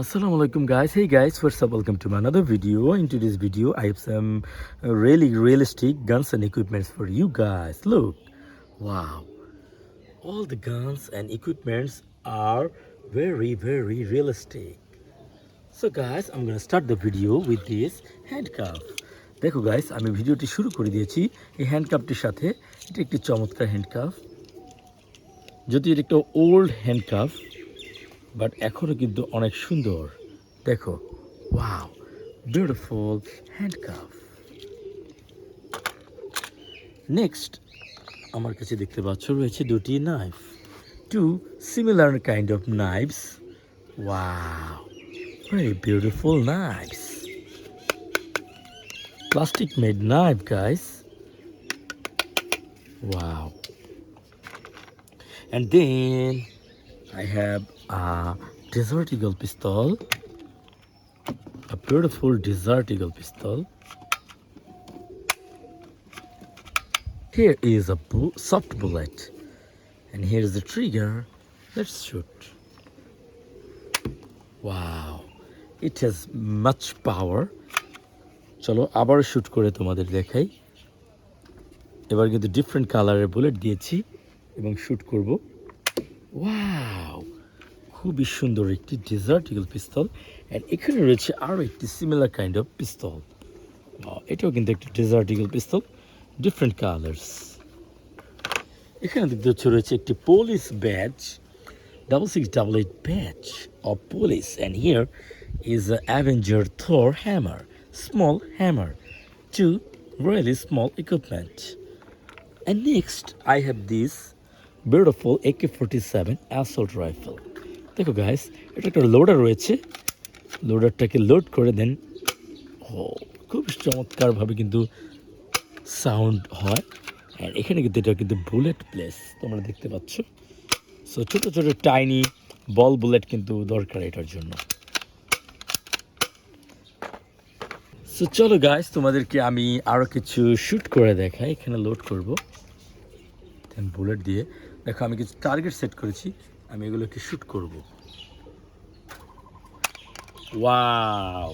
Assalamu alaikum guys. Hey guys, first up welcome to my another video. In today's video I have some really realistic guns and equipments for you guys. Look, wow, all the guns and equipments are very realistic. So guys, I'm gonna start the video with this handcuff. দেখো guys, আমি ভিডিওটি শুরু করে দিয়েছি এই হ্যান্ডকাফটির সাথে। এটা একটি চমৎকার হ্যান্ডকাফ, যদি এটা একটা ওল্ড হ্যান্ডকাফ, বাট এখনও কিন্তু অনেক সুন্দর। দেখো, ওয়াও, বিউটিফুল হ্যান্ডকাফ। নেক্সট আমার কাছে দেখতে পাচ্ছ রয়েছে দুটি knife, two similar kind of knives. Wow, very beautiful knives, plastic made knife guys. Wow. And then I have a desert eagle pistol, a beautiful desert eagle pistol. Here is a soft bullet, and here is the trigger. Let's shoot. Wow, it has much power. চলো আবার shoot করে তোমাদের দেখাই। এবার কিন্তু different কালারের bullet দিয়েছি এবং শুট করব। ওয়াও, খুবই সুন্দর একটি ডেজার্ট ইগল পিস্তল। অ্যান্ড এখানে রয়েছে আরও একটি সিমিলার কাইন্ড অফ পিস্তল। এটাও কিন্তু একটি desert eagle pistol, different colours. এখানে দেখতে হচ্ছে রয়েছে একটি police badge, 6688 badge of police. And here is avenger Thor hammer, small hammer, two really small equipment. And next I have this beautiful AK47 assault rifle. দেখো guys, এটা একটা loader রয়েছে, লোডারটাকে load করে দেন, খুব চমৎকারভাবে কিন্তু সাউন্ড হয়। অ্যান্ড এখানে কিন্তু এটা কিন্তু বুলেট প্লেস তোমরা দেখতে পাচ্ছ। সো ছোটো ছোটো টাইনি বল বুলেট কিন্তু দরকার এটার জন্য। সো চলো গাইস, তোমাদেরকে আমি আরও কিছু শ্যুট করে দেখাই। এখানে লোড করব দেন বুলেট দিয়ে। দেখো আমি কিছু টার্গেট সেট করেছি, আমি এগুলোকে শ্যুট করব। Wow,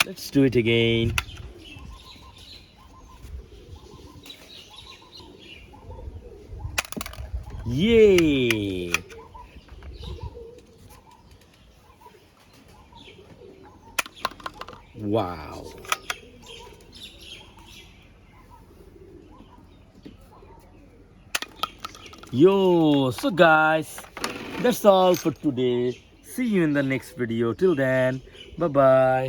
let's do it again. ইয়ে, wow. Yo, so guys, that's all for today. See you in the next video. Till then, bye bye.